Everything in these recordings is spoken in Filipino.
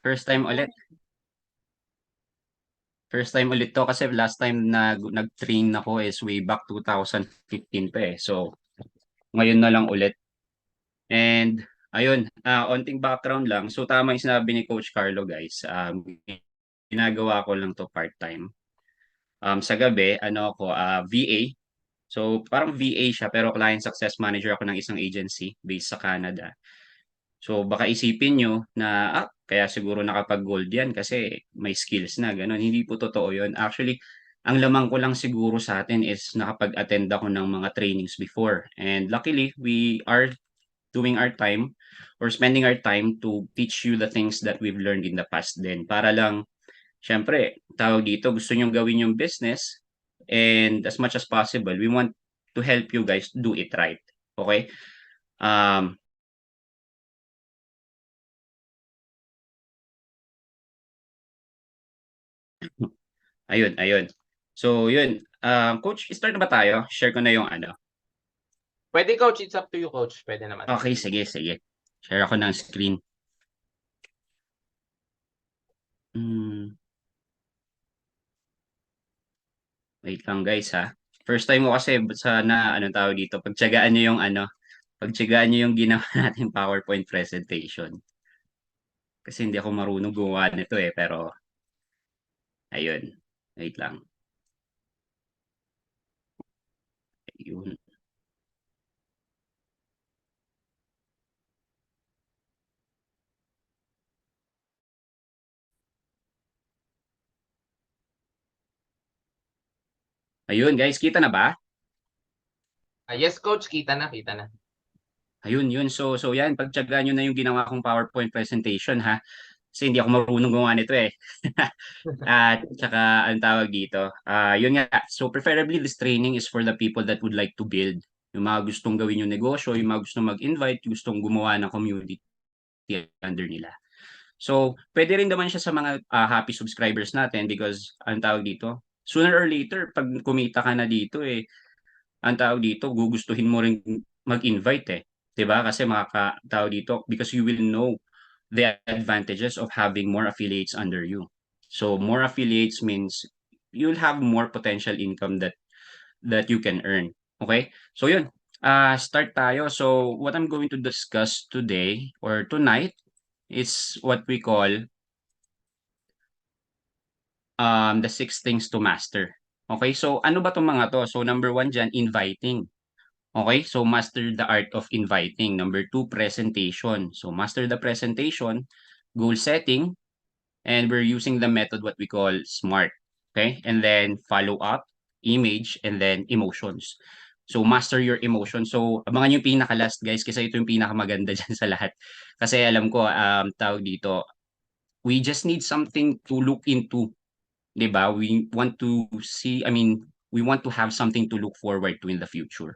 First time ulit. First time ulit to kasi last time na nag-train ako is way back 2015 pa eh. So, ngayon na lang ulit. And ayun, onting background lang. So, tama yung sinabi ni Coach Carlo guys. Ginagawa ko lang to part-time. Sa gabi, ano ako, VA. So, parang VA siya pero client success manager ako ng isang agency based sa Canada. So baka isipin nyo na kaya siguro nakapag-gold yan kasi may skills na gano'n. Hindi po totoo yun. Actually, ang lamang ko lang siguro sa atin is nakapag-attend ako ng mga trainings before. And luckily, we are doing our time or spending our time to teach you the things that we've learned in the past din. Para lang, syempre, tawag dito, gusto nyong gawin yung business and as much as possible, we want to help you guys do it right. Okay? Um, Ayun, ayun. So, yun. Coach, start na ba tayo? Share ko na yung ano. Pwede coach, it's up to you coach. Pwede naman. Okay, sige, sige. Share ako ng screen. Hmm, wait lang guys ha. First time mo kasi sana ano tawag dito, pagtiyagaan niyo yung ano, pagtiyagaan niyo yung ginawa nating PowerPoint presentation. Kasi hindi ako marunong gumawa nito eh, pero ayun. Wait lang. Ayun. Ayun guys, kita na ba? Yes coach, kita na, kita na. Ayun, yun. So yan, pagtiyagaan niyo na yung ginawa kong PowerPoint presentation ha. Kasi hindi ako marunong gumawa nito eh. At saka ang tawag dito, yun nga, so preferably this training is for the people that would like to build. Yung mga gustong gawin yung negosyo, yung mga gustong mag-invite, gustong gumawa ng community under nila. So, pwede rin naman siya sa mga happy subscribers natin because ang tawag dito, sooner or later, pag kumita ka na dito eh, ang tawag dito, gugustuhin mo rin mag-invite eh. 'Di ba? Kasi tawag dito, because you will know the advantages of having more affiliates under you. So more affiliates means you'll have more potential income that you can earn. Okay? So yun. Start tayo. So what I'm going to discuss today or tonight is what we call the six things to master. Okay? So ano ba 'tong mga to? So number one dyan, inviting. Okay, so master the art of inviting. Number two, presentation. So master the presentation, goal setting, and we're using the method what we call SMART. Okay, and then follow up, image, and then emotions. So master your emotions. So abangan yung pinaka-last guys kasi ito yung pinakamaganda dyan sa lahat. Kasi alam ko, tawag dito, we just need something to look into. 'Di ba? We want to see, I mean, we want to have something to look forward to in the future.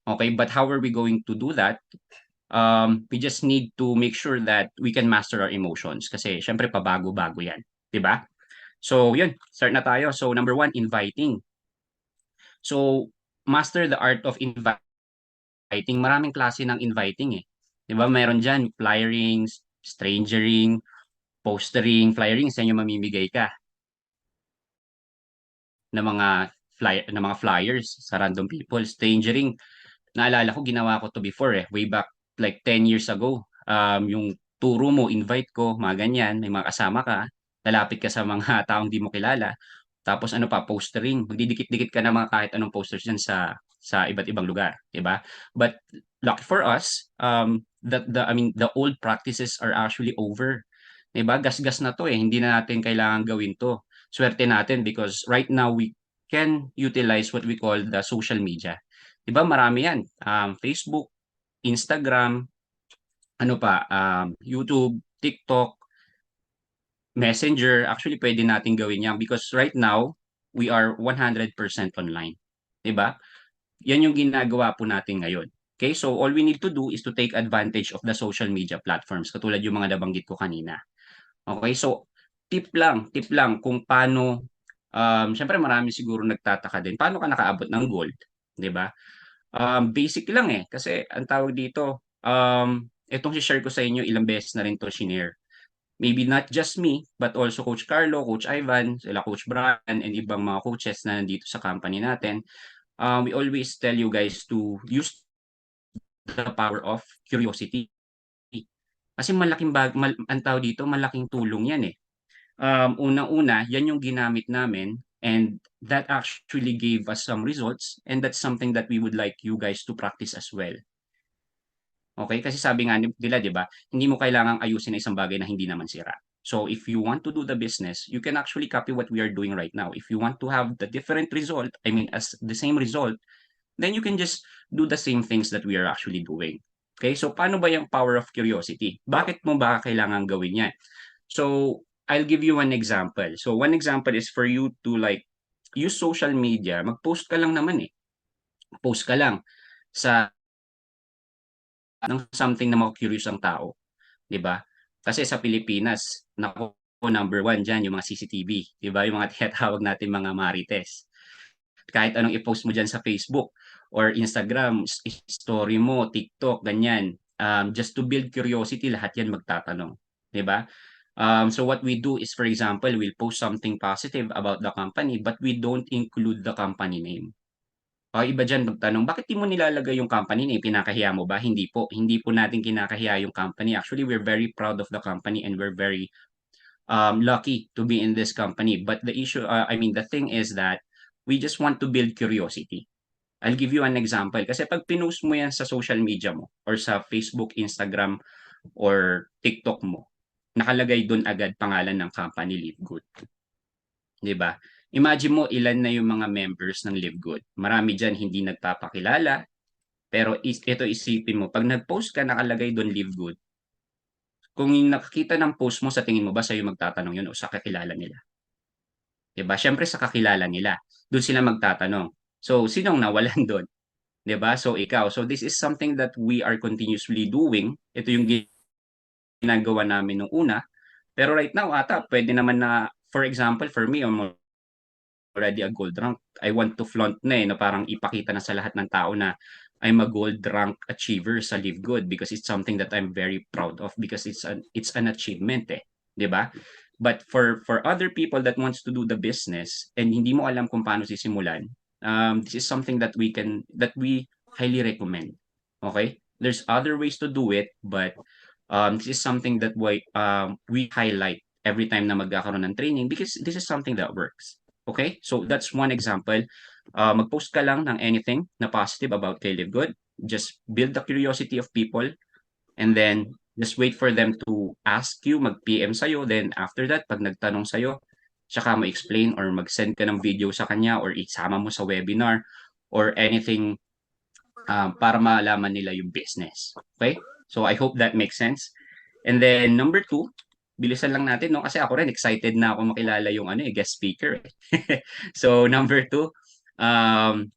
Okay, but how are we going to do that? We just need to make sure that we can master our emotions kasi syempre pabago-bago yan, 'di ba? So, yun, start na tayo. So, number one, inviting. So, master the art of inviting. Maraming klase ng inviting eh. 'Di ba? Meron diyan flyering, strangering, postering, flyering sa inyo mamimigay ka ng mga flyers sa random people. Strangering, naalala ko ginawa ko to before eh, way back like 10 years ago. Yung turo mo, invite ko, mga ganyan, may mga kasama ka, lalapit ka sa mga taong di mo kilala. Tapos ano pa, postering. Magdidikit-dikit ka na mga kahit anong posters dyan sa iba't ibang lugar, 'di ba? But lucky for us, the old practices are actually over. 'Di ba? Gasgas na 'to eh. Hindi na natin kailangan gawin 'to. Swerte natin because right now we can utilize what we call the social media. 'Di ba? Marami 'yan. Facebook, Instagram, ano pa, YouTube, TikTok, Messenger, actually pwede natin gawin yan because right now, we are 100% online. 'Di ba? Yan yung ginagawa po natin ngayon. Okay, so all we need to do is to take advantage of the social media platforms, katulad yung mga nabanggit ko kanina. Okay, so tip lang kung paano, syempre marami siguro nagtataka din, paano ka nakaabot ng gold, 'di ba? Basic lang eh, kasi ang tawag dito, itong si-share ko sa inyo, ilang beses na rin to shinare. maybe not just me, but also Coach Carlo, Coach Ivan, sila Coach Brian, and ibang mga coaches na nandito sa company natin, we always tell you guys to use the power of curiosity. Kasi malaking ang tawag dito, malaking tulong yan eh. Unang-una, yan yung ginamit namin and that actually gave us some results and that's something that we would like you guys to practice as well. Okay? Kasi sabi nga nila, di ba, hindi mo kailangang ayusin na isang bagay na hindi naman sira. So if you want to do the business, you can actually copy what we are doing right now. If you want to have the different result, I mean, as the same result, then you can just do the same things that we are actually doing. Okay? So paano ba yung power of curiosity? Bakit mo ba kailangan gawin yan? So I'll give you one example. So one example is for you to like use social media. Mag-post ka lang naman eh. Post ka lang sa ng something na maku-curious ang tao, 'di ba? Kasi sa Pilipinas, naku, number one diyan yung mga CCTV, 'di ba? Yung mga tinatawag natin mga marites. Kahit anong i-post mo diyan sa Facebook or Instagram, story mo, TikTok, ganyan. Just to build curiosity, lahat 'yan magtatanong, 'di ba? So what we do is, for example, we'll post something positive about the company, but we don't include the company name. Iba diyan magtanong, "Bakit di mo nilalagay yung company name, kinakahiya mo ba?" Hindi po, hindi po natin kinakahiya yung company. Actually, we're very proud of the company and we're very, lucky to be in this company. But the issue, I mean, the thing is that we just want to build curiosity. I'll give you an example, kasi 'pag pinost mo yan sa social media mo or sa Facebook, Instagram, or TikTok mo, nakalagay dun agad pangalan ng company, Live Good. 'Di ba? Imagine mo ilan na yung mga members ng Live Good. Marami diyan hindi nagpapakilala, pero ito isipin mo, 'pag nag-post ka nakalagay do'n Live Good, kung yung nakakita ng post mo sa tingin mo ba sa'yo magtatanong 'yun o sa kakilala nila? 'Di ba? Siyempre sa kakilala nila, do'n sila magtatanong. So, sinong nawalan do'n, 'di ba? So, ikaw. So, this is something that we are continuously doing. Ito yung ginagawa namin nung una, pero right now ata puwede naman na, for example, for me, already a gold rank. I want to flaunt na na parang ipakita na sa lahat ng tao na I'm a gold rank achiever sa Live Good because it's something that I'm very proud of because it's an achievement 'di ba? But for other people that wants to do the business and hindi mo alam kung paano sisimulan, this is something that we highly recommend. Okay? There's other ways to do it, but this is something that we highlight every time na magkakaroon ng training because this is something that works. Okay? So that's one example. Mag-post ka lang ng anything na positive about kay Live Good. Just build the curiosity of people and then just wait for them to ask you, mag-PM sa'yo. Then after that, pag nagtanong sa'yo, tsaka mo explain or mag-send ka ng video sa kanya or isama mo sa webinar or anything, para malaman nila yung business. Okay? So I hope that makes sense. And then number two, bilisan lang natin, no? Kasi ako rin excited na ako makilala yung guest speaker. So number two, um,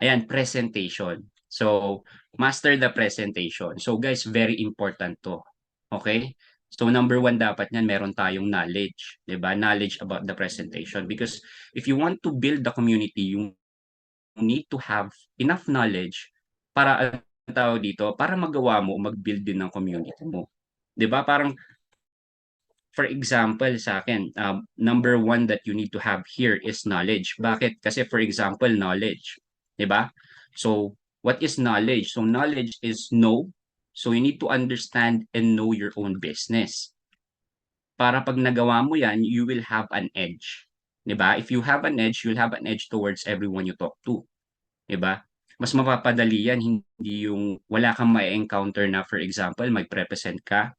ayan, presentation. So master the presentation. So guys, very important to. Okay? So number one dapat niyan meron tayong knowledge, 'di ba? Knowledge about the presentation because if you want to build the community, you need to have enough knowledge para ang tawag dito, para magawa mo mag-build din ng community mo. 'Di ba? Parang for example sa akin, number one that you need to have here is knowledge. Bakit? Kasi for example, knowledge, 'di ba? So, what is knowledge? So, knowledge is know. So, you need to understand and know your own business. Para pag nagawa mo 'yan, you will have an edge, 'di ba? If you have an edge, you'll have an edge towards everyone you talk to, 'di ba? Mas mapapadali 'yan, hindi yung wala kang ma-encounter na for example, mag-represent ka,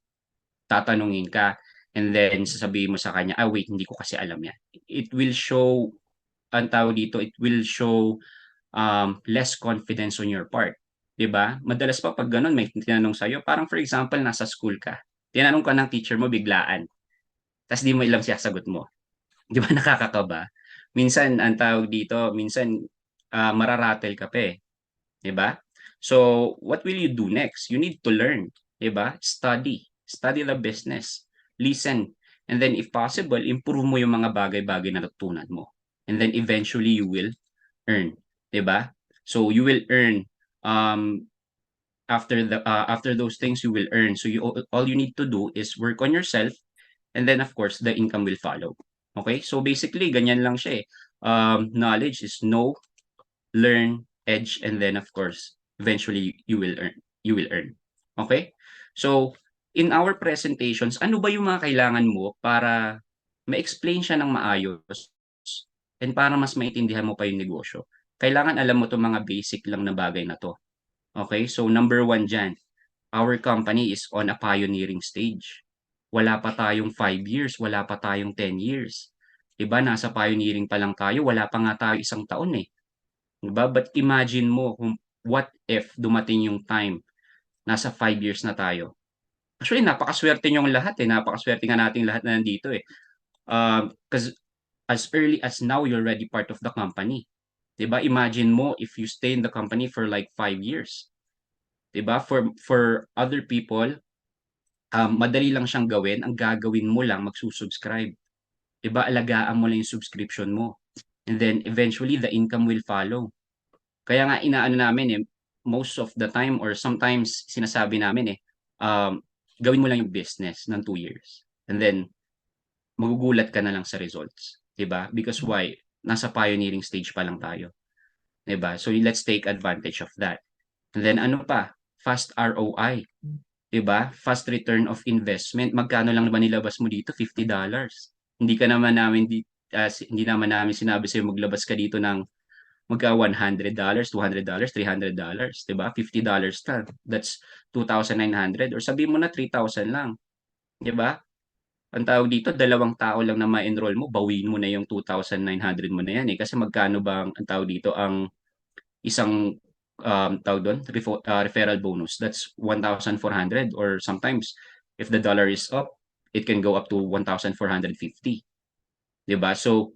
tatanungin ka, and then sasabihin mo sa kanya, wait, hindi ko kasi alam yan. It will show, ang tawag dito, it will show less confidence on your part. 'Di ba? Madalas pa pag ganun, may tinanong sa'yo, parang for example, nasa school ka, tinanong ka ng teacher mo biglaan, tapos di mo alam siya sagot mo. 'Di ba nakakakaba? Minsan, ang tawag dito, minsan mararatel ka pa 'di ba? So, what will you do next? You need to learn, 'di ba? Study the business, listen, and then if possible, improve mo yung mga bagay-bagay na natutunan mo. And then eventually you will earn, 'di ba? So you will earn um after those things you will earn. So all you need to do is work on yourself And then, of course, the income will follow. Okay? So, basically, ganyan lang siya eh. Knowledge is know, learn, edge, and then, of course, eventually, you will earn. You will earn. Okay? So, in our presentations, ano ba yung mga kailangan mo para ma-explain siya ng maayos and para mas maintindihan mo pa yung negosyo? Kailangan alam mo 'tong mga basic lang na bagay na 'to. Okay? So, number one diyan, our company is on a pioneering stage. Wala pa tayong 5 years, wala pa tayong 10 years. 'Di ba, nasa pioneering pa lang tayo, wala pa nga tayo 1 taon, eh, 'di ba? But imagine mo kung what if dumating yung time, nasa 5 years na tayo. Actually, napakasuwerte niyong lahat, eh, napakasuwerte nga nating lahat na nandito, eh. 'Cause as early as now, you're already part of the company. 'Di ba, imagine mo if you stay in the company for like 5 years, 'di ba? For other people, madali lang siyang gawin, ang gagawin mo lang magsu-subscribe, 'di ba? Alagaan mo lang yung subscription mo and then eventually the income will follow. Kaya nga inaano namin, eh, most of the time or sometimes sinasabi namin, eh, gawin mo lang yung business ng 2 years and then magugulat ka na lang sa results, 'di ba? Because why? Nasa pioneering stage pa lang tayo, 'di ba? So let's take advantage of that. And then ano pa? Fast ROI. 'Di ba? Fast return of investment. Magkano lang naman nilabas mo dito? $50. Hindi ka naman namin hindi naman namin sinabi sa'yo maglabas ka dito ng $100, $200, $300, 'di ba? $50 na. That's 2,900 or sabihin mo na 3,000 lang, 'di ba? Ang tawag dito, dalawang tao lang na ma-enroll mo, bawiin mo na yung 2,900 mo na yan, eh. Kasi magkano ba ang tawag dito, ang isang tawag doon, referral bonus. That's 1,400 or sometimes if the dollar is up, it can go up to 1,450. 'Di ba? So,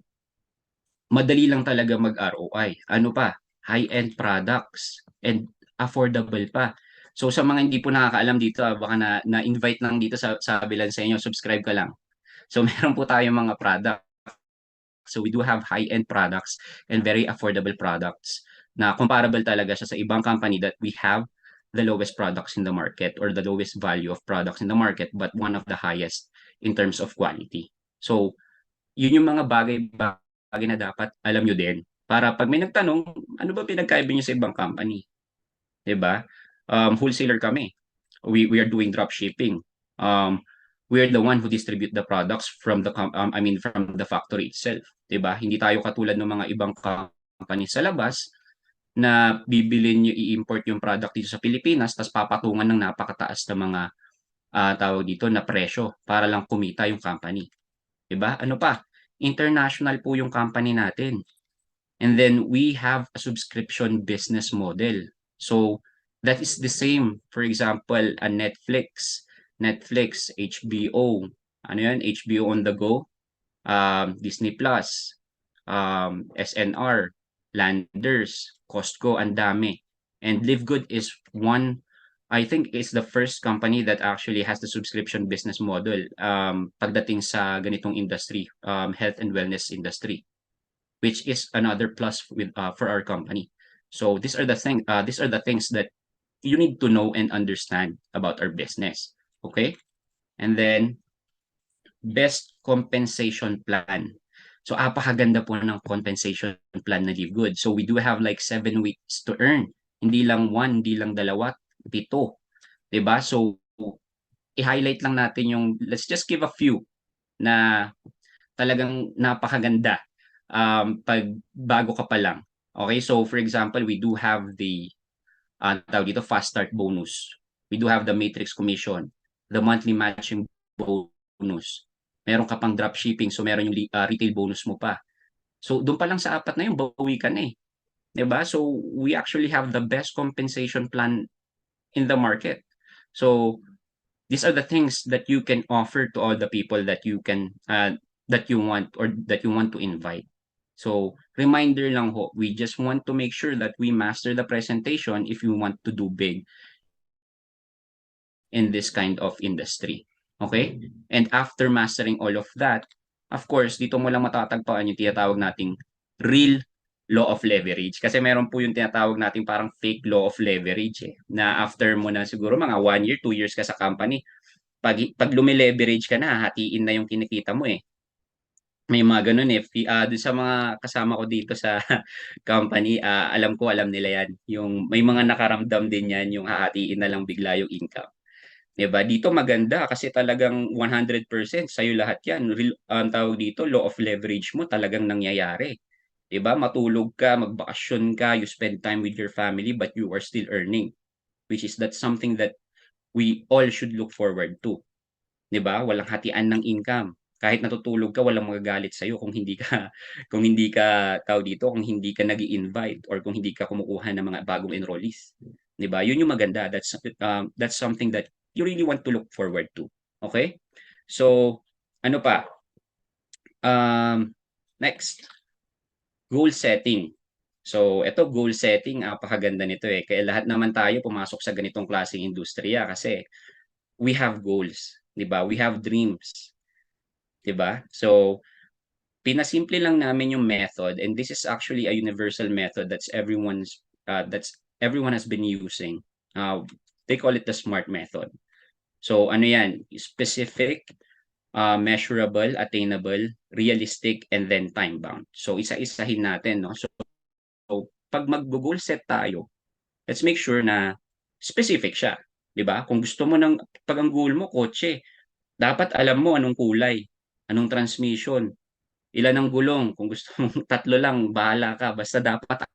madali lang talaga mag-ROI. Ano pa? High-end products and affordable pa. So sa mga hindi po nakakaalam dito, baka na-invite lang dito sa bilan sa inyo, subscribe ka lang. So meron po tayong mga product. So we do have high-end products and very affordable products na comparable talaga siya sa ibang company that we have the lowest products in the market or the lowest value of products in the market but one of the highest in terms of quality. So yun yung mga bagay na dapat alam nyo din para pag may nagtanong, ano ba pinagkaiba nyo sa ibang company? 'Di ba? Wholesaler kami. We are doing drop shipping. We are the one who distribute the products from from the factory itself, 'di ba? Hindi tayo katulad ng mga ibang company sa labas na bibilin nyo, i-import yung product dito sa Pilipinas tapos papatungan ng napakataas na mga tawag dito na presyo para lang kumita yung company, 'di ba? Ano pa? International po yung company natin. And then we have a subscription business model. So that is the same. For example, a Netflix, HBO, ano yan? HBO on the go, Disney Plus, SNR, Landers, Costco, ang dami. And Live Good is one, I think is the first company that actually has the subscription business model pagdating sa ganitong industry, health and wellness industry, which is another plus with for our company. So these are the things that you need to know and understand about our business. Okay? And then best compensation plan. So apakaganda po ng compensation plan na Live Good. So we do have like 7 weeks to earn. Hindi lang 1, hindi lang 2, 7. 'Di ba? So i-highlight lang natin yung, let's just give a few na talagang napakaganda pag bago ka pa lang. Okay, so for example, we do have the tawag dito, fast start bonus. We do have the matrix commission, the monthly matching bonus. Meron ka pang drop shipping, so meron yung retail bonus mo pa. So doon pa lang sa 4 na yun, bawi ka na eh. 'Di ba? So we actually have the best compensation plan in the market. So these are the things that you can offer to all the people that you can that you want or that you want to invite. So reminder lang ho, we just want to make sure that we master the presentation if you want to do big in this kind of industry. Okay? And after mastering all of that, of course, dito mo lang matatagpuan yung tinatawag nating real law of leverage. Kasi meron po yung tinatawag nating parang fake law of leverage, eh, na after mo na siguro mga 1 year, 2 years ka sa company, Pag lumileverage ka na, hahatiin na yung kinikita mo eh. May mga ganun eh. Doon sa mga kasama ko dito sa company, alam nila yan. Yung may mga nakaramdam din yan, yung hahatiin na lang bigla yung income. 'Di ba? Dito maganda kasi talagang 100% sa'yo lahat yan. Ang tawag dito, law of leverage mo talagang nangyayari. 'Di ba? Matulog ka, magbakasyon ka, you spend time with your family but you are still earning. Which is that's something that we all should look forward to. 'Di ba? Walang hatian ng income. Kahit natutulog ka, walang magagalit sa'yo kung hindi ka kung hindi ka tawag dito, kung hindi ka nag-i-invite or kung hindi ka kumukuha ng mga bagong enrollees. 'Di ba? Yun yung maganda. That's something that you really want to look forward to. Okay? So, ano pa? Next, goal setting. So, ito goal setting, napakaganda nito eh. Kaya lahat naman tayo pumasok sa ganitong klaseng industriya kasi we have goals, 'di ba? We have dreams, 'di ba? So, pinasimple lang namin yung method and this is actually a universal method that's everyone has been using. They call it the SMART method. So, ano 'yan? Specific, measurable, attainable, realistic, and then time-bound. So, isa-isahin natin, no? So, pag mag-goal set tayo, let's make sure na specific siya, 'di ba? Kung gusto mo ng pag ang goal mo kotse, dapat alam mo anong kulay, anong transmission, ilan ang gulong, kung gusto mong 3 lang bahala ka basta dapat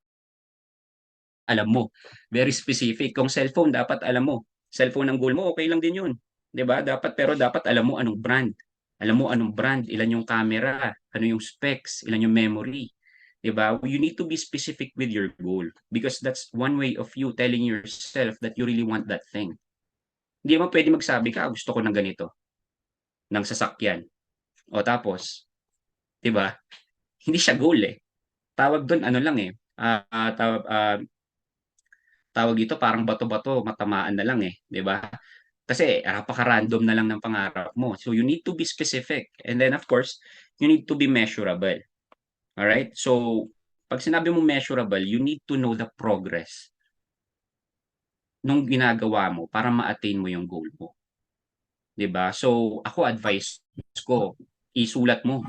alam mo. Very specific. Kung cellphone dapat alam mo. Cellphone ang goal mo, okay lang din 'yun, 'di ba? Dapat alam mo anong brand. Alam mo anong brand, ilan yung camera, ano yung specs, ilan yung memory, 'di ba? You need to be specific with your goal because that's one way of you telling yourself that you really want that thing. Hindi mo pwede magsabi ka, "Gusto ko ng ganito, ng sasakyan." O tapos, 'di ba? Hindi siya goal eh. Tawag dun ano lang eh, tawag dito parang bato-bato, matamaan na lang eh, 'di ba? Kasi napaka-random na lang ng pangarap mo. So you need to be specific and then of course, you need to be measurable. Alright? So, pag sinabi mong measurable, you need to know the progress nung ginagawa mo para ma-attain mo yung goal mo, 'di ba? So, ako advice ko, isulat mo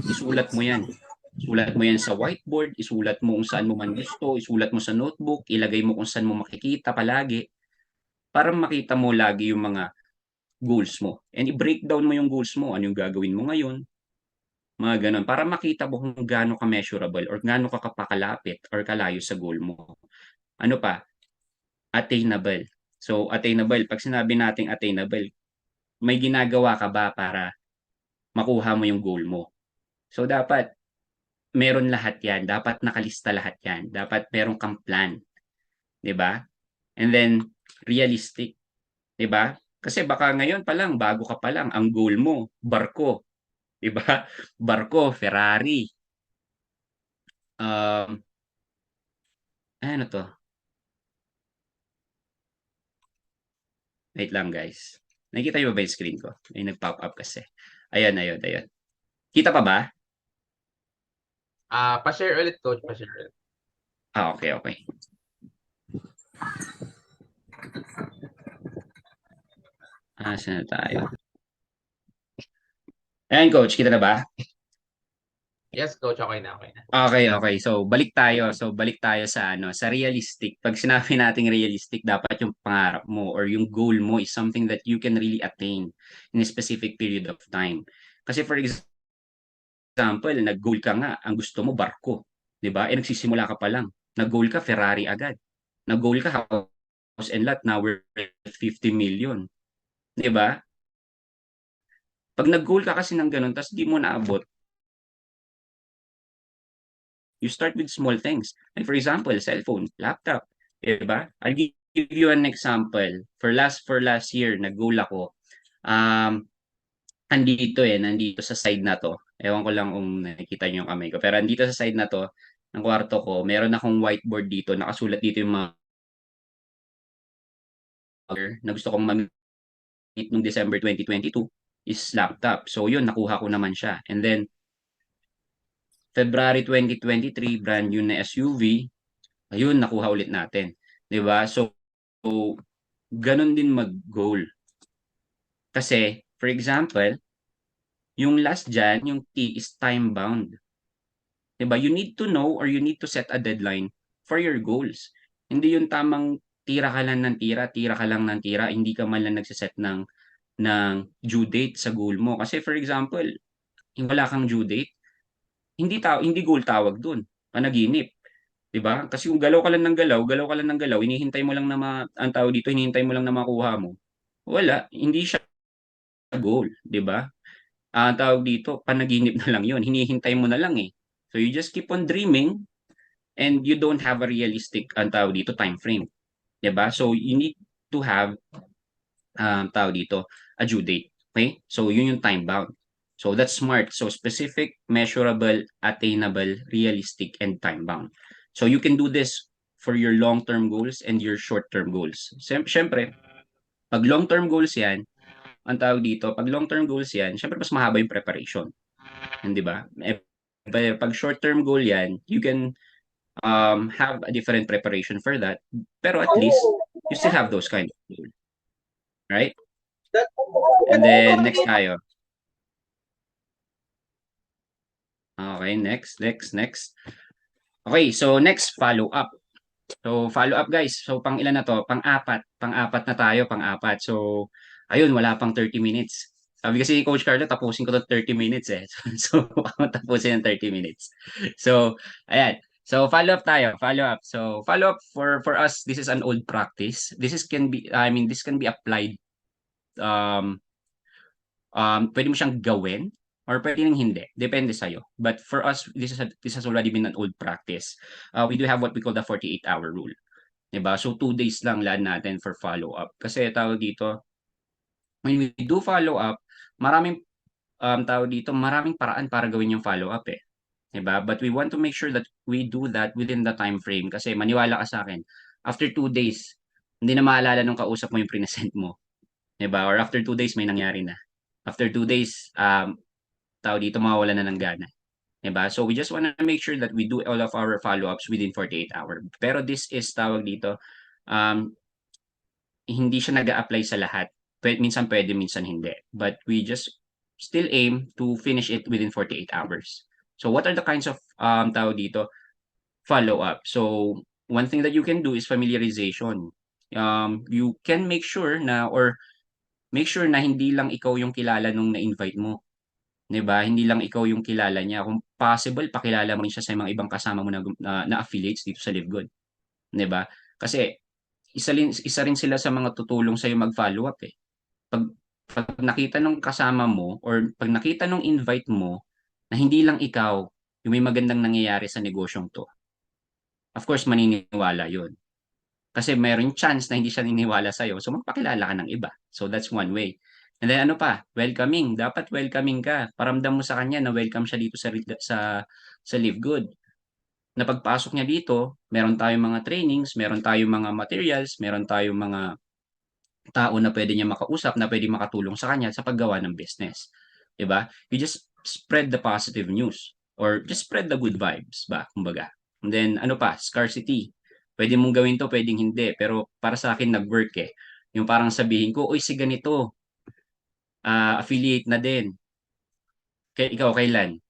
'yan. Isulat mo 'yan sa whiteboard, isulat mo kung saan mo man gusto, isulat mo sa notebook, ilagay mo kung saan mo makikita palagi para makita mo lagi yung mga goals mo. And i-breakdown mo yung goals mo, ano yung gagawin mo ngayon, mga gano'n. Para makita mo kung gaano ka measurable or gaano ka kapakalapit or kalayo sa goal mo. Ano pa? Attainable. So, attainable, 'pag sinabi nating attainable, may ginagawa ka ba para makuha mo yung goal mo? So, dapat meron lahat 'yan, dapat nakalista lahat 'yan, dapat meron kang plan, 'di ba? And then realistic, 'di ba? Kasi baka ngayon pa lang, bago ka pa lang, ang goal mo barko, 'di ba? Barko, Ferrari, um, ano 'to? Wait lang guys. Nakikita niyo ba yung screen ko? May nag-pop up kasi. Ayun, ayun, ayun. Kita pa ba? Pa-share ulit, coach. Pa-share ulit. Okay, okay. Saan na tayo? Ayan coach, kita na ba? Yes, coach. Okay na, okay na. Okay, okay. So, balik tayo sa ano, sa realistic. Pag sinabi nating realistic, dapat yung pangarap mo or yung goal mo is something that you can really attain in a specific period of time. Kasi for example, nag-goal ka nga, ang gusto mo barko, 'di ba? Nagsisimula ka pa lang. Nag-goal ka Ferrari agad. Nag-goal ka house and lot now worth 50 million, 'di ba? Pag nag-goal ka kasi ng ganun tapos di mo naabot, you start with small things. Like for example, cellphone, laptop, 'di ba? I'll give you an example. For last year, nag-goal ako. Um, nandito sa side na 'to. Ewan ko lang kung nakikita niyo yung kamay ko. Pero andito sa side na 'to ng kwarto ko, meron akong whiteboard dito. Nakasulat dito yung mga na gusto kong ma-meet nung December 2022 is laptop. So yun, nakuha ko naman siya. And then February 2023, brand new na SUV, ayun, nakuha ulit natin. 'Di ba? So, ganun din mag-goal. Kasi For example, yung last dyan, yung T is time-bound. 'Di ba? You need to know or you need to set a deadline for your goals. Hindi yung tamang tira ka lang ng tira, tira ka lang ng tira, hindi ka man lang nagse ng due date sa goal mo. Kasi for example, yung wala kang due date, hindi goal tawag dun, panaginip, 'di ba? Kasi kung galaw ka lang ng galaw, galaw ka lang ng galaw, hinihintay mo lang na ang tawag dito, hinihintay mo lang na makuha mo, wala, hindi siya goal, 'di ba? Ang tawag dito, panaginip na lang 'yun, hinihintay mo na lang, eh. So you just keep on dreaming and you don't have a realistic, ang tawag dito, time frame, 'di ba? So you need to have, tawag dito, a due date, okay? So yun yung time bound. So that's SMART. So specific, measurable, attainable, realistic, and time bound. So you can do this for your long-term goals and your short-term goals. Siyempre, pag long-term goals yan, ang tawag dito, pag long-term goals yan, siyempre mas mahaba yung preparation. Di ba? Pag short-term goal yan, you can have a different preparation for that. Pero at least, you still have those kind of goals. Right? And then, next tayo. Okay, next. Okay, so next, follow up. So, follow up guys. So, pang ilan na to? Pang-apat. Pang-apat na tayo, pang-apat. So, ayun, wala pang 30 minutes. Sabi kasi Coach Carlo, tapusin ko to 30 minutes eh. So, ako tapusin ng 30 minutes. So, ayan. So, follow up tayo. Follow up. So, follow up for us, this is an old practice. This can be applied, um, pwede mo siyang gawin or pwede nang hindi. Depende sa'yo. But for us, this has already been an old practice. We do have what we call the 48-hour rule. 'Di ba? So 2 days lang laan natin for follow-up. Kasi tawag dito, when we do follow-up, maraming, tawag dito, maraming paraan para gawin yung follow-up, eh, 'di ba? But we want to make sure that we do that within the time frame kasi maniwala ka sa'kin, after 2 days, hindi na maalala nung kausap mo yung prinesent mo, 'di ba? Or after 2 days may nangyari na. After 2 days, tawag dito, mawawalan na ng gana. 'Di ba? So we just wanna make sure that we do all of our follow-ups within 48 hour. Pero this is tawag dito, um, hindi siya nag-a-apply sa lahat. Minsan pwede, minsan hindi. But we just still aim to finish it within 48 hours. So what are the kinds of, tawag dito, follow-up? So one thing that you can do is familiarization. You can make sure na or make sure na hindi lang ikaw yung kilala nung na-invite mo. 'Di ba? Hindi lang ikaw yung kilala niya. Kung possible, pakilala mo rin siya sa mga ibang kasama mo na affiliates dito sa LiveGood, 'di ba? Kasi isa rin sila sa mga tutulong sa'yo mag-follow up, eh. 'Pag 'pag nakita nung kasama mo or 'pag nakita nung invite mo na hindi lang ikaw yung may magandang nangyayari sa negosyong 'to, of course maniniwala yun. Kasi meron chance na hindi siya naniniwala sa'yo, so magpakilala ka ng iba. So that's one way. And then ano pa, welcoming. Dapat welcoming ka. Paramdam mo sa kanya na welcome siya dito sa Live Good. Na pagpasok niya dito, meron tayong mga trainings, meron tayong mga materials, meron tayong mga tao na pwede niya makausap, na pwede makatulong sa kanya sa paggawa ng business. 'Di ba? You just spread the positive news or just spread the good vibes ba, kumbaga. And then ano pa, scarcity. Pwede mong gawin 'to, pwedeng hindi, pero para sa akin nag-work, eh. Yung parang sabihin ko, "Uy, si ganito, affiliate na din. Ikaw kailan?"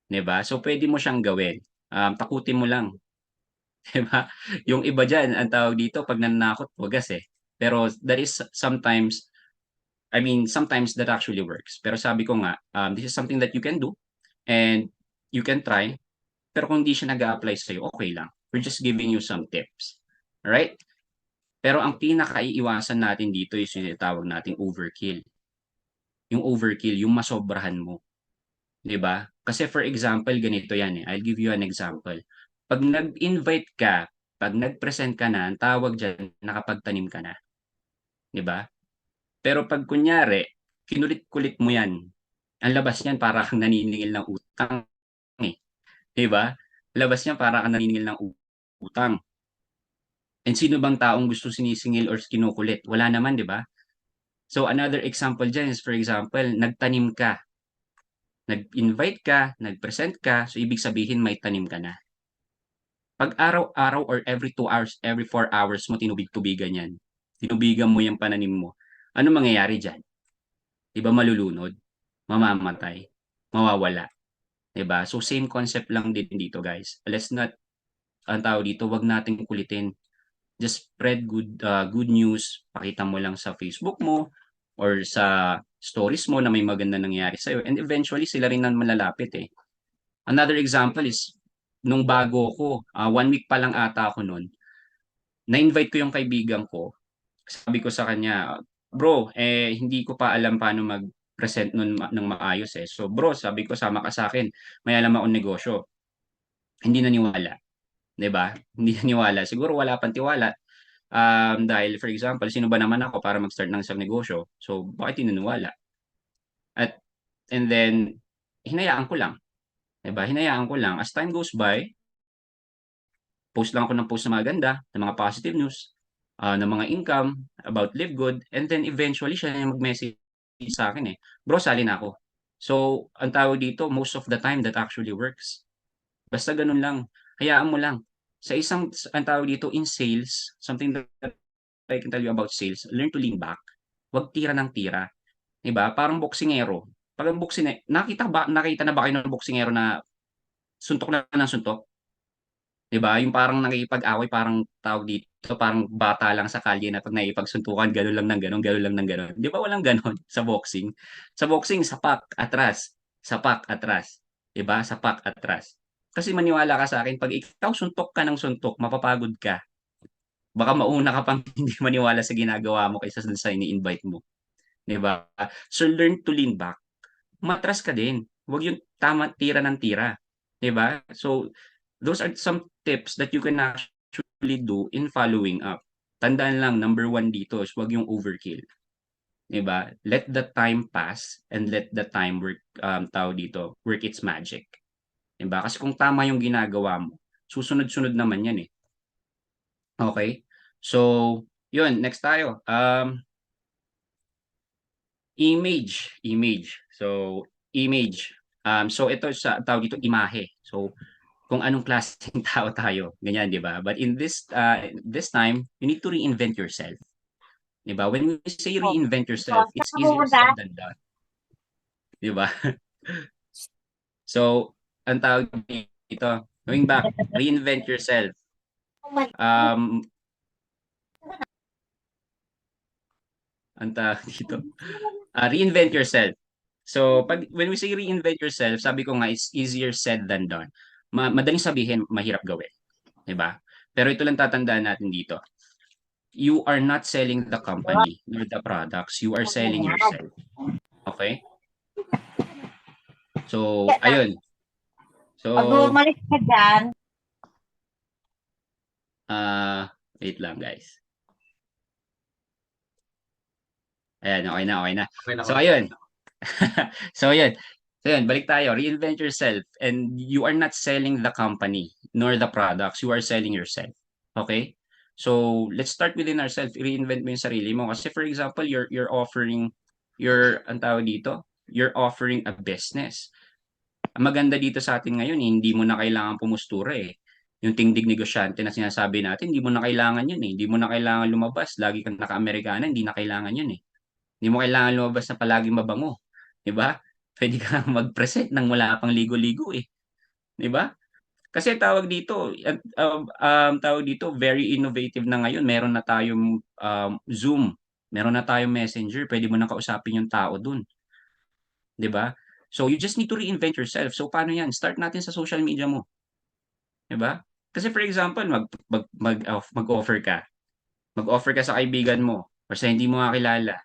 'Di ba? So pwede mo siyang gawin. Takutin mo lang, 'di ba? Yung iba diyan, ang tawag dito 'pag nananakot wagas, eh. Pero that is sometimes, I mean, sometimes that actually works. Pero sabi ko nga, this is something that you can do and you can try. Pero kung hindi siya nag-a-apply sa'yo, okay lang. We're just giving you some tips. Alright? Pero ang pinakaiiwasan natin dito is yung tinatawag nating overkill. Yung overkill, yung masobrahan mo. 'Di ba? Kasi for example, ganito yan, eh. I'll give you an example. Pag nag-invite ka, pag nag-present ka na, ang tawag diyan, nakapagtanim ka na. 'Di ba? Pero pag kunyari, kinulit-kulit mo yan, ang labas niyan para kang naniningil ng utang, eh. 'Di ba? Labas niyan para kang naniningil ng utang. And sino bang taong gusto sinisingil or kinukulit? Wala naman, 'di ba? So another example diyan is, for example, nagtanim ka, nag-invite ka, nag-present ka, so ibig sabihin may tanim ka na. Pag araw-araw or every 2 hours, every 4 hours mo tinubig-tubigan yan, tinubigan mo yung pananim mo, ano mangyayari diyan? 'di ba malulunod, mamamatay, mawawala, 'di ba? So same concept lang din dito guys. Let's not ang tawag dito, 'wag nating kulitin. Just spread good news, pakita mo lang sa Facebook mo or sa stories mo na may maganda nangyari sa'yo and eventually sila rin ang malalapit, eh. Another example is nung bago ko, 1 week pa lang ata ako nun, na-invite ko yung kaibigan ko. Sabi ko sa kanya, "Bro, hindi ko pa alam paano mag-present nun ng maayos, eh. So bro," sabi ko, "sama ka sa'kin, may alam akong negosyo." Hindi naniwala, 'di ba? Hindi naniwala. Siguro wala pang tiwala, dahil for example, sino ba naman ako para mag-start ng isang negosyo? So bakit tinaniwala? At and then hinayaan ko lang, 'di ba? Hinayaan ko lang. As time goes by, post lang ako ng post na maganda, ng mga positive news, ng mga income, about live good, and then eventually siya yung mag-message sa akin, eh, "Bro, sali na ako." So, ang tawag dito, most of the time that actually works. Basta gano'n lang, hayaan mo lang. Sa isang ang tawag dito, in sales, something that I can tell you about sales, learn to lean back. 'Wag tira ng tira, 'di ba? Parang boksingero, 'pag ang nakita na ba kayo ng boksingero na suntok na ng suntok? 'Di ba, yung parang nakikipag-away parang tawag dito, parang bata lang sa kalye na 'pag nakikipagsuntukan gano'n lang ng gano'n, gano'n lang ng gano'n. 'Di ba walang gano'n sa boxing? Sa boxing sapak, atras, 'di ba, sapak, atras. Kasi maniwala ka sa'kin 'pag ikaw suntok ka ng suntok mapapagod ka. Baka mauna ka pang hindi maniwala sa ginagawa mo kaysa dun sa ini-invite mo, 'di ba? So learn to lean back. Umatras ka din, 'wag yung tira ng tira, 'di ba? So, those are some tips that you can actually do in following up. Tandaan lang number one dito is 'wag yung overkill, 'di ba? Let the time pass and let the time work, tawag dito, work its magic, 'di ba? Kasi kung tama yung ginagawa mo, susunod-sunod naman 'yan, eh, okey? So, yun next tayo, image. So, image. So ito sa tawag dito imahe. So, kung anong klaseng tao tayo, ganyan, 'di ba? But in this time, you need to reinvent yourself, 'di ba? When we say Oh, reinvent yourself, oh, saan it's ka easier pupunta? said than done, 'di ba? So, ang tawag dito, going back, reinvent yourself. Oh my God. Um, ang tawag dito, reinvent yourself. So, when we say reinvent yourself, sabi ko nga, it's easier said than done. Madaling sabihin, mahirap gawin, 'di ba? Pero ito lang tatandaan natin dito. You are not selling the company nor the products, you are selling yourself. Okay? So, Kaya lang, ayun. pag So, umalis ka dyan, wait lang guys. Ayan, okay na, okay na. Okay na, So, coach. ayun. So, ayun. So, ayun, balik tayo. Reinvent yourself and you are not selling the company nor the products, you are selling yourself. Okay? So, let's start within ourselves. Reinvent mo yung sarili mo. Kasi for example, you're offering ang tawag dito, you're offering a business. Ang maganda dito sa atin ngayon, hindi mo na kailangan pumustura, eh. Yung tindig negosyante na sinasabi natin, hindi mo na kailangan yun, eh. Hindi mo na kailangan lumabas, lagi kang naka-Amerikana, hindi na kailangan yun, eh. Hindi mo kailangan lumabas na palaging mabango, 'di ba? Puwede kang mag-present ng wala pang ligo-ligo, eh, 'di ba? Kasi tawag dito, tawag dito, very innovative na ngayon. Meron na tayong, Zoom, meron na tayong Messenger, puwede mo ng kausapin yung tao dun, 'di ba? So, you just need to reinvent yourself. So, paano 'yan? Start natin sa social media mo, 'di ba? Kasi for example, mag-offer ka. Mag-offer ka sa kaibigan mo or sa hindi mo kakilala.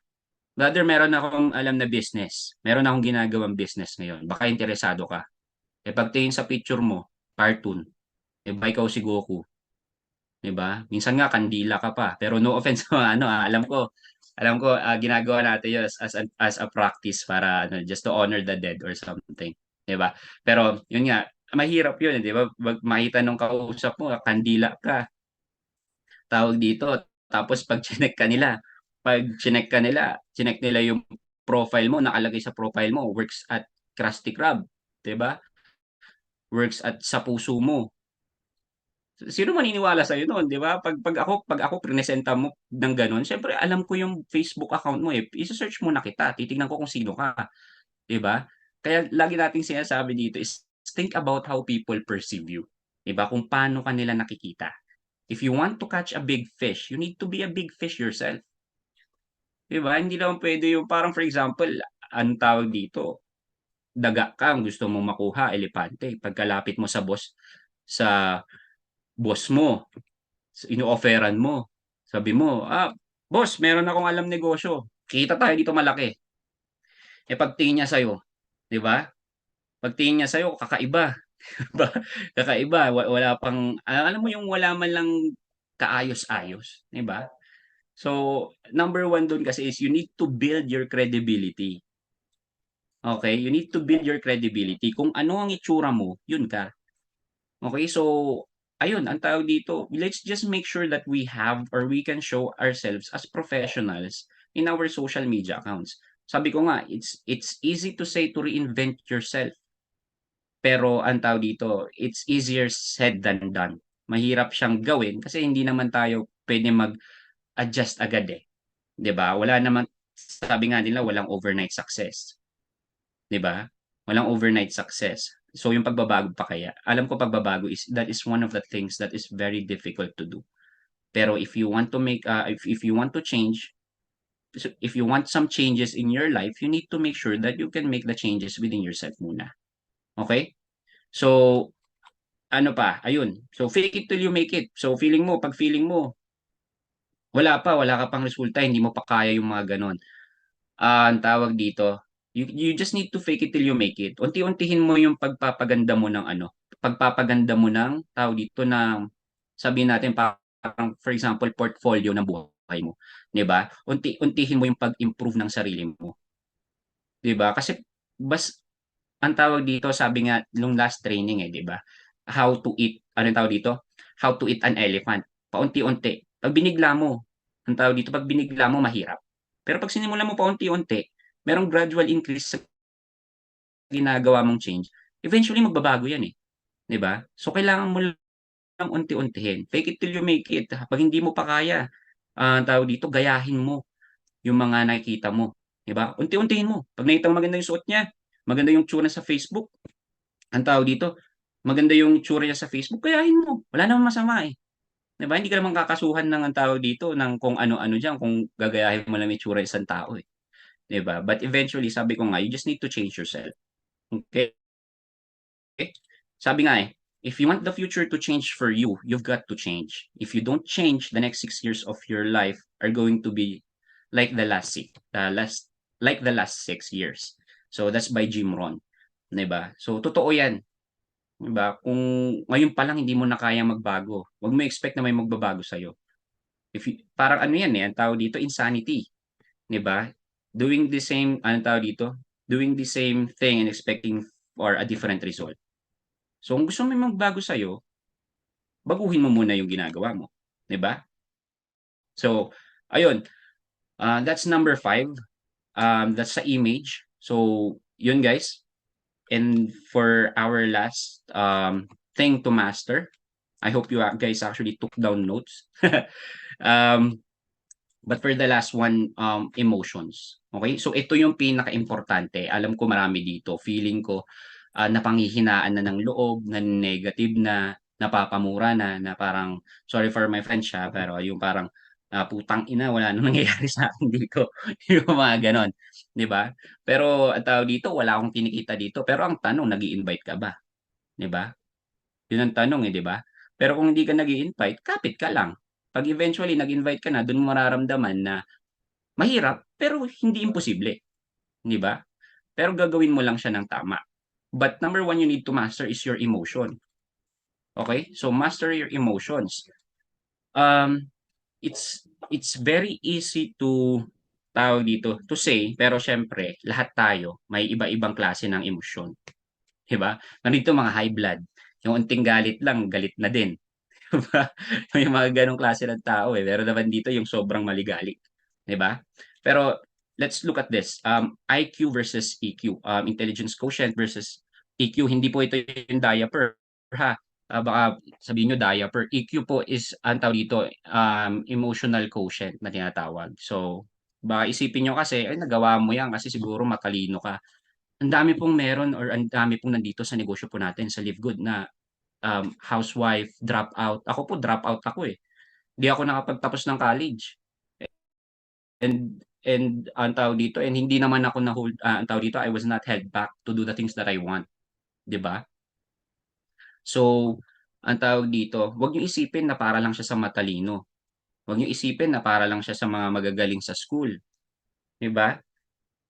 Brother, meron akong alam na business. Meron akong ginagawang business ngayon. Baka interesado ka. Eh pagtingin sa picture mo, cartoon. Eh ba ikaw si Goku, 'di ba? Minsan nga kandila ka pa. Pero no offense sa mga ano, alam ko ginagawa natin 'yun as a practice para ano, just to honor the dead or something, 'di ba? Pero 'yun nga, mahirap 'yun, 'di ba? Makita nung kausap mo kandila ka, tawag dito, tapos 'pag chineck nila yung profile mo, nakalagay sa profile mo, works at Krusty Krab, 'di ba? Works at Sa Puso Mo. Sino maniniwala sa'yo no'n, 'di ba? Pag ako prinesenta mo ng gano'n, siyempre alam ko yung Facebook account mo, eh, ise-search muna kita, titignan ko kung sino ka, 'di ba? Kaya lagi nating sinasabi dito is think about how people perceive you, 'di ba? Kung paano ka nila nakikita. If you want to catch a big fish, you need to be a big fish yourself, 'di ba? Hindi naman puwede yung parang for example, anong tawag dito, daga ka ang gusto mong makuha, elepante. Pagkalapit mo sa boss mo, ino-offeran mo, sabi mo, boss meron akong alam negosyo, kita tayo dito malaki." Eh, pagtingin niya sa'yo, 'di ba? Pagtingin niya sa'yo kakaiba, 'di ba? Kakaiba, wala pang alam mo yung wala man lang kaayos-ayos, 'di ba? So, number one dun kasi is you need to build your credibility, okey? You need to build your credibility. Kung ano ang itsura mo, yun ka. Okay, so ayun ang tawag dito, let's just make sure that we have or we can show ourselves as professionals in our social media accounts. Sabi ko nga, it's easy to say to reinvent yourself, pero ang tawag dito, it's easier said than done. Mahirap siyang gawin kasi hindi naman tayo puwedeng mag-adjust agad, eh, 'di ba? Wala naman sabi nga nila walang overnight success. 'Di ba? Walang overnight success. So yung pagbabago pa kaya, alam ko pagbabago is that is one of the things that is very difficult to do. Pero if you want to make, if you want to change, if you want some changes in your life, you need to make sure that you can make the changes within yourself muna. Okay? So, ano pa, ayun. So fake it till you make it. So pag feeling mo, wala ka pang resulta, hindi mo pa kaya yung mga gano'n. Ang tawag dito, you just need to fake it till you make it. Unti-untihin mo yung pagpapaganda mo ng ano, pagpapaganda mo ng tawag dito, ng sabihin natin parang for example, portfolio ng buhay mo, 'di ba? Unti-untihin mo yung pag-improve ng sarili mo, 'di ba? Kasi bas ang tawag dito sabi nga nung last training, eh, 'di ba? How to eat, anong tawag dito? How to eat an elephant. Paunti-unti. 'Pag binigla mo, ang tawag dito, 'pag binigla mo mahirap. Pero 'pag sinimulan mo paunti-unti, merong gradual increase sa ginagawa mong change, eventually magbabago 'yan, eh, 'di ba? So kailangan mo lang unti-untihin. Fake it till you make it. 'Pag hindi mo pa kaya, tawag dito, gayahin mo yung mga nakikita mo, 'di ba? Unti-untihin mo. 'Pag nakita mo maganda yung suot niya, maganda yung itsura sa Facebook, ang tawag dito, maganda yung itsura niya sa Facebook, gayahin mo. Wala namang masama, eh, 'di ba? Hindi ka naman kakasuhan ng ang tawag dito, ng kung ano-ano diyan kung gagayahin mo lang yung itsura ng isang tao, eh, 'di ba? But eventually, sabi ko nga, you just need to change yourself, okey? Sabi nga, eh, if you want the future to change for you, you've got to change. If you don't change, the next 6 years of your life are going to be like the last 6 years. So that's by Jim Rohn, 'di ba? So totoo 'yan, 'di ba? Kung ngayon pa lang hindi mo na kayang magbago, 'wag mo expect na may magbabago sa'yo. Parang ano 'yan, eh, ang tawag dito, insanity, 'di ba? Doing the same, anong tawag dito, doing the same thing and expecting for a different result. So kung gusto mo may magbago sa'yo, baguhin mo muna yung ginagawa mo, 'di ba? So ayun, that's number 5, that's sa image. So yun guys, and for our last, thing to master, I hope you, guys actually took down notes. Um, but for the last one, emotions, okey? So ito yung pinakaimportante, alam ko marami dito, feeling ko, napanghihinaan na ng loob, negative na, napapamura na parang, sorry for my French, pero yung parang, "Putang ina wala ng nangyayari sa'kin dito." Yung mga gano'n, 'di ba? Pero ang tawag dito, wala akong kinikita dito, pero ang tanong nag-i-invite ka ba, 'di ba? 'Yun ang tanong, eh, 'di ba? Pero kung hindi ka nag-i-invite, kapit ka lang. 'Pag eventually nag-invite ka na, dun mo mararamdaman na mahirap, pero hindi imposible, 'di ba? Pero gagawin mo lang siya ng tama. But number one you need to master is your emotion, okay? So master your emotions. Um, it's very easy to, tawag dito, to say, pero siyempre lahat tayo may iba-ibang klase ng emosyon, 'di ba? Nandito mga high blood, yung unting galit lang galit na din, 'di ba? May mga gano'ng klase ng tao, eh, meron naman dito yung sobrang maligalig, 'di ba? Pero let's look at this, IQ versus EQ, intelligence quotient versus EQ. Hindi po ito yung diaper, ha? baka sabihin nyo diaper. EQ po is, ang tawag dito, emotional quotient na tinatawag. So, baka isipin nyo kasi, ay nagawa mo yan kasi siguro matalino ka. Ang dami pong meron or ang dami pong nandito sa negosyo po natin sa Live Good na housewife, drop out. Ako po, drop out ako eh. Hindi ako nakapagtapos ng college. And ang tawag dito, and hindi naman ako ang tawag dito, I was not held back to do the things that I want. 'Di ba? So, ang tawag dito, wag niyo isipin na para lang siya sa matalino. Wag niyo isipin na para lang siya sa mga magagaling sa school, 'di ba?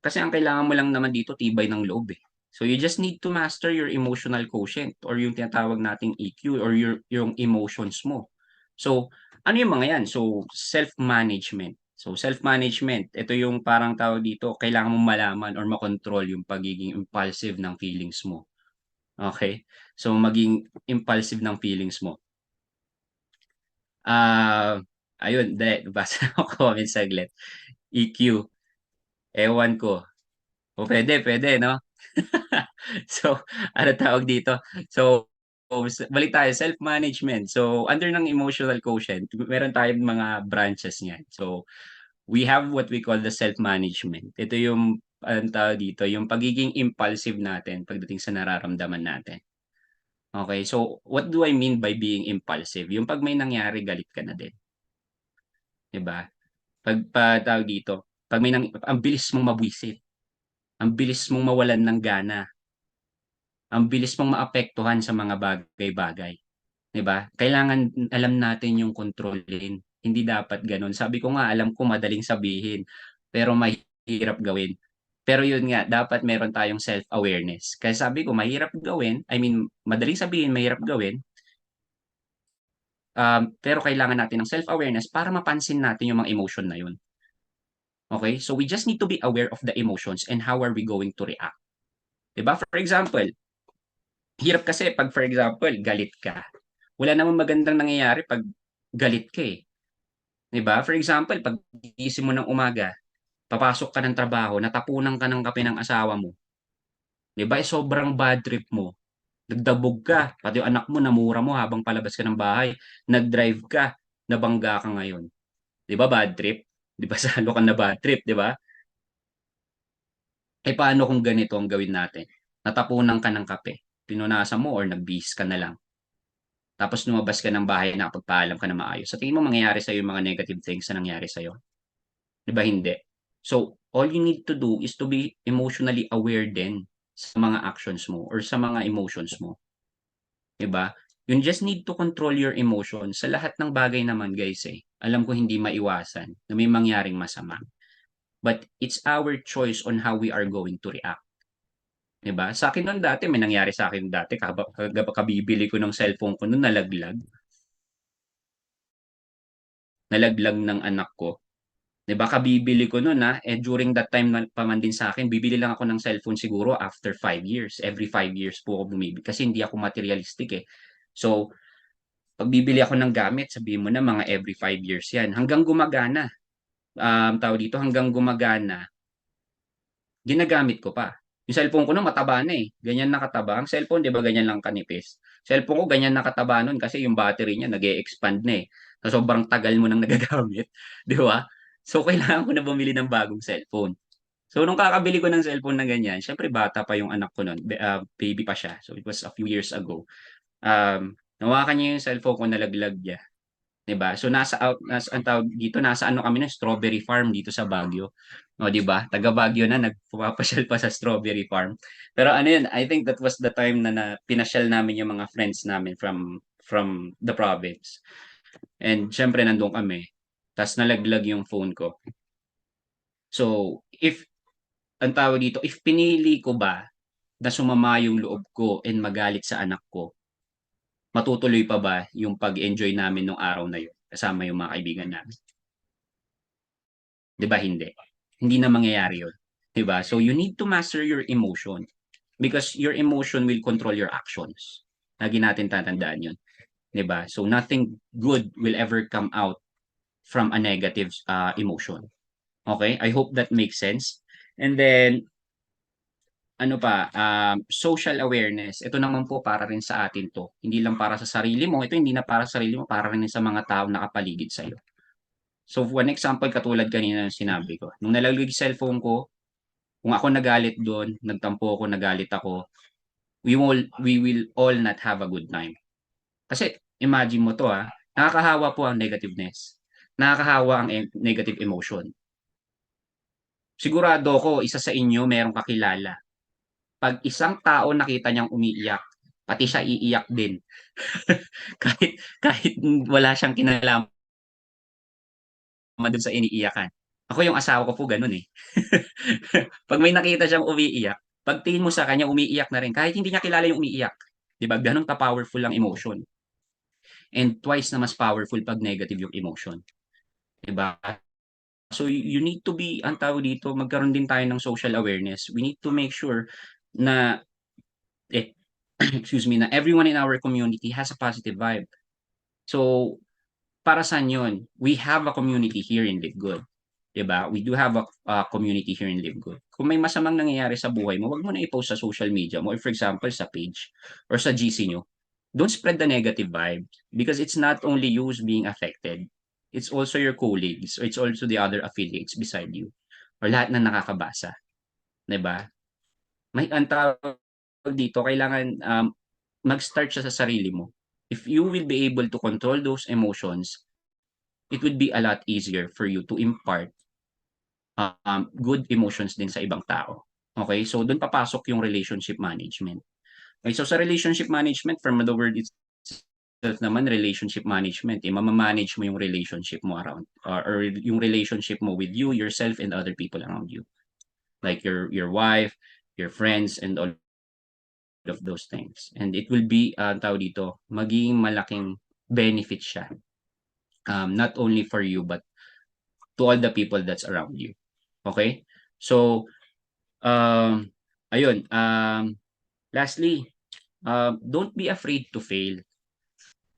Kasi ang kailangan mo lang naman dito tibay ng loob eh. So you just need to master your emotional quotient or yung tinatawag nating EQ or yung emotions mo. So, ano yung mga yan? So, self-management. So, self-management, ito yung parang tawag dito, kailangan mong malaman or makontrol yung pagiging impulsive ng feelings mo. Okay? So, maging impulsive ng feelings mo. Ayun, basa ako comment saglit. EQ, ewan ko. O pwede, no? So, ano tawag dito? So, balik tayo, self-management. So, under ng emotional quotient, meron tayong mga branches niyan. So, we have what we call the self-management. Ito yung, ang tawag dito, yung pagiging impulsive natin pagdating sa nararamdaman natin. Okay, so what do I mean by being impulsive? Yung pag may nangyari, galit ka na din. 'Di ba? Tawag dito, pag may ang bilis mong mabwisit, ang bilis mong mawalan ng gana, ang bilis mong maapektuhan sa mga bagay-bagay, 'di ba? Kailangan alam natin yung kontrolin. Hindi dapat gano'n. Sabi ko nga, alam ko madaling sabihin, pero mahirap gawin. Pero yun nga, dapat meron tayong self-awareness. Kaya sabi ko, mahirap gawin, I mean, madaling sabihin, mahirap gawin, pero kailangan natin ng self-awareness para mapansin natin yung mga emotion na yun. Okay? So we just need to be aware of the emotions and how are we going to react. 'Di ba? For example, hirap kasi pag for example, galit ka. Wala namang magandang nangyayari pag galit ka eh. 'Di ba? For example, pag gising mo ng umaga, papasok ka ng trabaho, natapunan ka ng kape ng asawa mo. 'Di ba? Sobrang bad trip mo. Nagdabog ka, pati yung anak mo namura mo habang palabas ka ng bahay. Nag-drive ka, nabangga ka ngayon. 'Di ba bad trip? 'Di ba salo ka na bad trip, 'di ba? Eh paano kung ganito ang gawin natin? Natapunan ka ng kape, pinunasan mo or nagbihis ka na lang. Tapos lumabas ka ng bahay, nakapagpaalam ka na maayos. Sa tingin mo mangyayari sa'yo yung mga negative things na nangyari sa'yo? 'Di ba hindi? So, all you need to do is to be emotionally aware din sa mga actions mo or sa mga emotions mo. 'Di ba? You just need to control your emotions. Sa lahat ng bagay naman guys eh. Alam ko hindi maiwasan na may mangyaring masama. But it's our choice on how we are going to react. 'Di ba? Sa akin no'n dati, may nangyari sa akin dati kabibili ko ng cellphone ko no'n nalaglag. Nalaglag ng anak ko. 'Di ba kabibili ko no'n, during that time na pa man din sa'kin, bibili lang ako ng cellphone siguro after 5 years. Every 5 years po ako bumibili kasi hindi ako materialistic, eh. So, 'pag bibili ako ng gamit, sabihin mo na mga every 5 years 'yan, hanggang gumagana. Tawag dito, hanggang gumagana, ginagamit ko pa. Yung cellphone ko no'n mataba na, eh, ganyan na kataba. Ang cellphone 'di ba ganyan lang kanipis. Cellphone ko ganyan na kataba no'n kasi yung battery niya nag-e-expand na, eh. Sa sobrang tagal mo ng nagagamit, 'di ba? So, kailangan ko na bumili ng bagong cellphone. So, nung kakabili ko ng cellphone na ganyan, siyempre bata pa yung anak ko no'n, baby pa siya. So, it was a few years ago. Hawakan niya yung cellphone ko, nalaglag niya. 'Di ba? So nasa ang tawag dito, nasa ano kami nun, strawberry farm dito sa Baguio. Oh, 'di ba? Taga Baguio na nagpupapasyal pa sa strawberry farm. Pero ano yun, I think that was the time na pinasyal namin yung mga friends namin from the province. And siyempre nandun kami. Tas nalaglag yung phone ko. So, ang tawag dito, if pinili ko ba na sumama yung loob ko and magalit sa anak ko, matutuloy pa ba yung pag-enjoy namin nung araw na yun kasama yung mga kaibigan namin? 'Di ba hindi? Hindi na mangyayari yun, 'di ba? So you need to master your emotion because your emotion will control your actions. Lagi natin tatandaan yun, 'di ba? So nothing good will ever come out from a negative emotion. Okay? I hope that makes sense. And then ano pa, social awareness. Ito naman po para rin sa atin 'to. Hindi lang para sa sarili mo, ito hindi na para sa sarili mo, para rin sa mga taong nakapaligid sa'yo. So, one example katulad kanina ng sinabi ko, nung nalaglag yung cellphone ko, kung ako nagalit do'n, nagtampo ako, nagalit ako, we will all not have a good time. Kasi imagine mo 'to, nakakahawa po ang negativeness. Nakakahawa ang negative emotion. Sigurado ako isa sa inyo merong kakilala 'pag isang tao nakita niyang umiiyak, pati siya iiyak din. Kahit wala siyang kinalaman dun sa iniiyakan. Ako yung asawa ko po gano'n, eh. 'Pag may nakita siyang umiiyak, pagtingin mo sa kanya umiiyak na rin kahit hindi niya kilala yung umiiyak. 'Di ba gano'n ka-powerful ang emotion. And twice na mas powerful 'pag negative yung emotion, 'di ba? So you need to be ang tawag dito, magkaroon din tayo ng social awareness. We need to make sure na, eh, excuse me, na everyone in our community has a positive vibe. So, para saan yun? We have a community here in Live Good, 'di ba? We do have a community here in Live Good. Kung may masamang nangyayari sa buhay mo, wag mo na i-post sa social media mo or for example sa page or sa GC niyo. Don't spread the negative vibe because it's not only you who's being affected, it's also your colleagues or it's also the other affiliates beside you or lahat na nakakabasa, 'di ba? May ang tawag dito kailangan, mag-start siya sa sarili mo. If you will be able to control those emotions, it would be a lot easier for you to impart, good emotions din sa ibang tao. Okay? So, dun papasok yung relationship management. Okay, so sa relationship management, from the word itself naman, relationship management, mama-manage mo yung relationship mo around or yung relationship mo with you, yourself, and other people around you. Like your wife, your friends, and all of those things. And it will be, tawag dito, magiging malaking benefit siya. Not only for you, but to all the people that's around you. Okay? So, ayun, lastly, don't be afraid to fail.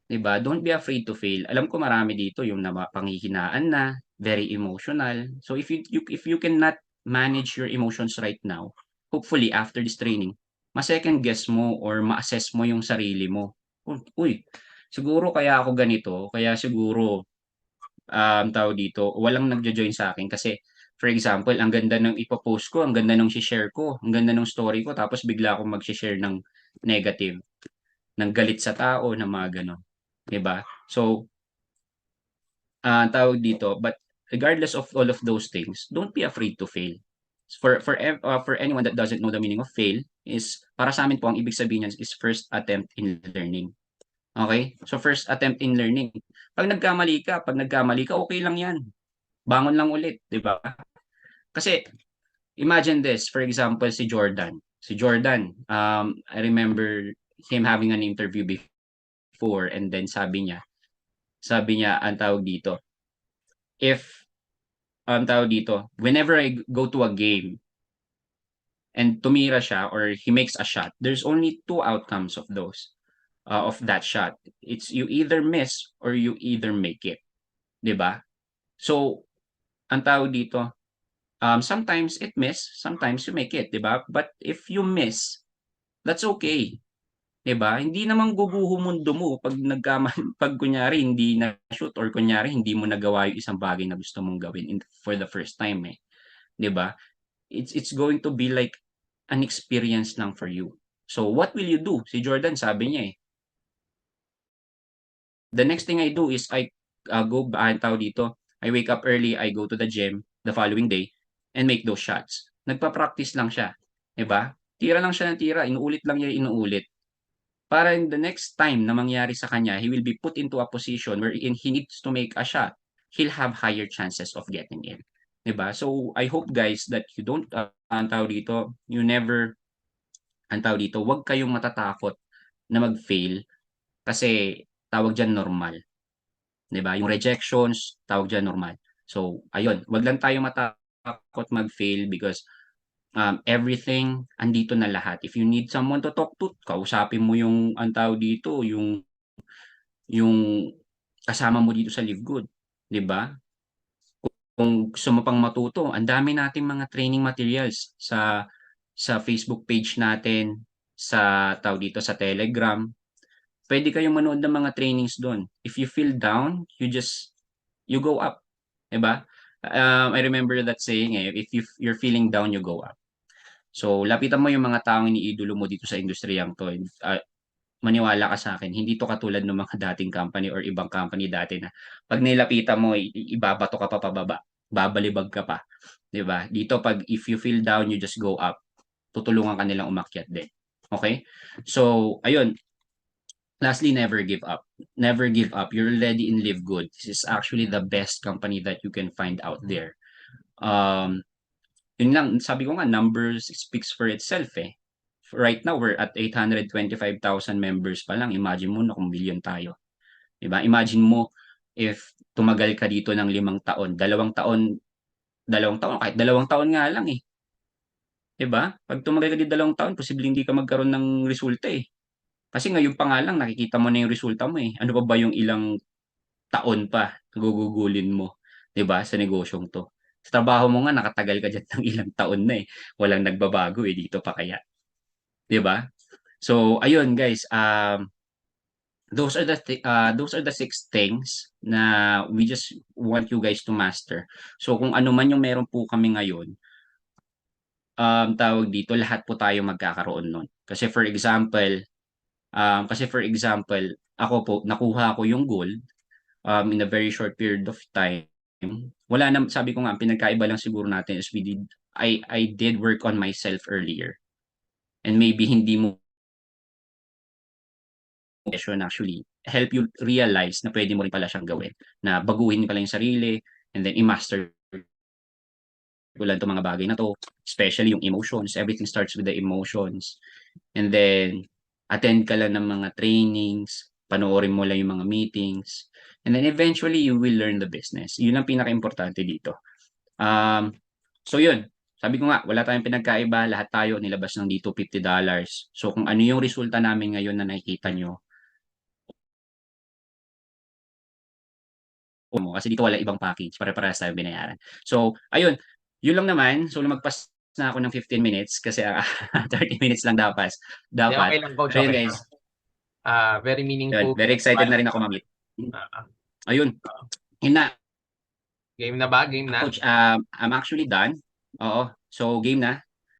'Di ba? Don't be afraid to fail. Alam ko marami dito yung panghihinaan na, very emotional. So if you cannot manage your emotions right now, hopefully after this training, ma-second guess mo or ma-assess mo yung sarili mo. Uy, siguro kaya ako ganito, kaya siguro, tawag dito, walang nagjo-join sa akin kasi for example, ang ganda ng ipo-post ko, ang ganda ng shi-share ko, ang ganda ng story ko, tapos bigla akong mag-shi-share ng negative, ng galit sa tao, ng mga gano'n. 'Di ba? So, tawag dito, but regardless of all of those things, don't be afraid to fail. For anyone that doesn't know the meaning of fail is para sa amin po ang ibig sabihin niyan is first attempt in learning. Okay? So first attempt in learning. 'Pag nagkamali ka, okay lang 'yan. Bangon lang ulit, 'di ba? Kasi imagine this, for example, si Jordan. Si Jordan, I remember him having an interview before and then sabi niya ang tawag dito, if ang tawag dito, whenever I go to a game and tumira siya or he makes a shot, there's only two outcomes of that shot. It's you either miss or you either make it, 'di ba? So, ang tawag dito, sometimes it miss, sometimes you make it, 'di ba? But if you miss, that's okay. 'Di ba? Hindi naman guguho mundo mo 'pag 'pag kunyari hindi na-shoot or kunyari hindi mo nagawa yung isang bagay na gusto mong gawin for the first time, eh, 'di ba? It's going to be like an experience lang for you. So what will you do? Si Jordan sabi niya, eh, "The next thing I do is tawag dito, I wake up early, I go to the gym the following day and make those shots." Nagpa-practice lang siya, 'di ba? Tira lang siya ng tira, inuulit lang niya, inuulit. Para in the next time na mangyari sa kanya, he will be put into a position wherein he needs to make a shot. He'll have higher chances of getting in, 'di ba? So, I hope guys that you don't, ang tawag dito, you never, ang tawag dito, 'wag kayong matatakot na mag-fail kasi tawag diyan normal, 'di ba? Yung rejections, tawag diyan normal. So, ayun, 'wag lang tayo matakot mag-fail because everything andito na lahat. If you need someone to talk to, kausapin mo yung ang tawag dito, yung kasama mo dito sa Live Good, 'di ba? Kung gusto mo pang matuto, ang dami nating mga training materials sa Facebook page natin, sa tawag dito sa Telegram. Pwede kayong manood ng mga trainings doon. If you feel down, you go up, 'di ba? I remember that saying if you're feeling down, you go up. So, lapitan mo yung mga taong iniidolo mo dito sa industriyang 'to. Maniwala ka sa akin, hindi 'to katulad ng mga dating company or ibang company dati na 'pag nilapitan mo ibabato ka pa pababa, babalibag ka pa, 'di ba? Dito 'pag if you feel down, you just go up. Tutulungan ka nilang umakyat din. Okay? So, ayun, lastly, never give up. Never give up. You're already in Live Good. This is actually the best company that you can find out there. Yun lang, sabi ko nga, numbers speaks for itself eh. Right now, we're at 825,000 members pa lang. Imagine mo na kung million tayo. Diba? Imagine mo if tumagal ka dito ng 5 taon, 2 taon, kahit 2 taon nga lang eh. Diba? Pag tumagal ka dito 2 taon, posibleng hindi ka magkaroon ng resulta eh. Kasi ngayon pa nga lang, nakikita mo na yung resulta mo eh. Ano pa ba yung ilang taon pa gugugulin mo, 'di ba, sa negosyong 'to. Sa trabaho mo nga nakatagal ka diyan ng ilang taon na eh, walang nagbabago eh, dito pa kaya, 'di ba? So ayun guys, those are the 6 things na we just want you guys to master. So kung ano man yung meron po kami ngayon, tawag dito, lahat po tayo magkakaroon nun. Kasi for example, ako po nakuha ko yung gold in a very short period of time. Wala na, sabi ko nga, ang pinagkaiba lang siguro natin is I did work on myself earlier. And maybe hindi mo actually help you realize na pwede mo rin pala siyang gawin. Na baguhin pala yung sarili and then i-master ko lang itong mga bagay na to, especially yung emotions. Everything starts with the emotions. And then, attend ka lang ng mga trainings, panoorin mo lang yung mga meetings, and then eventually, you will learn the business. Yun ang pinaka-importante dito. So yun, sabi ko nga, wala tayong pinagkaiba, lahat tayo nilabas ng dito $50. So kung ano yung resulta namin ngayon na nakikita nyo, kasi dito wala ibang package, pare-parehas tayong binayaran. So, ayun, yun lang naman. So, lumagpas na ako ng 15 minutes kasi 30 minutes lang dapat. Hindi, okay lang, coach. Ayun Okay guys, lang. Very meaningful. yun, very excited na rin ako mamit. Ah, Ayun, yun na. game na ba? Game na? Coach, I'm actually done. Oo, so game na.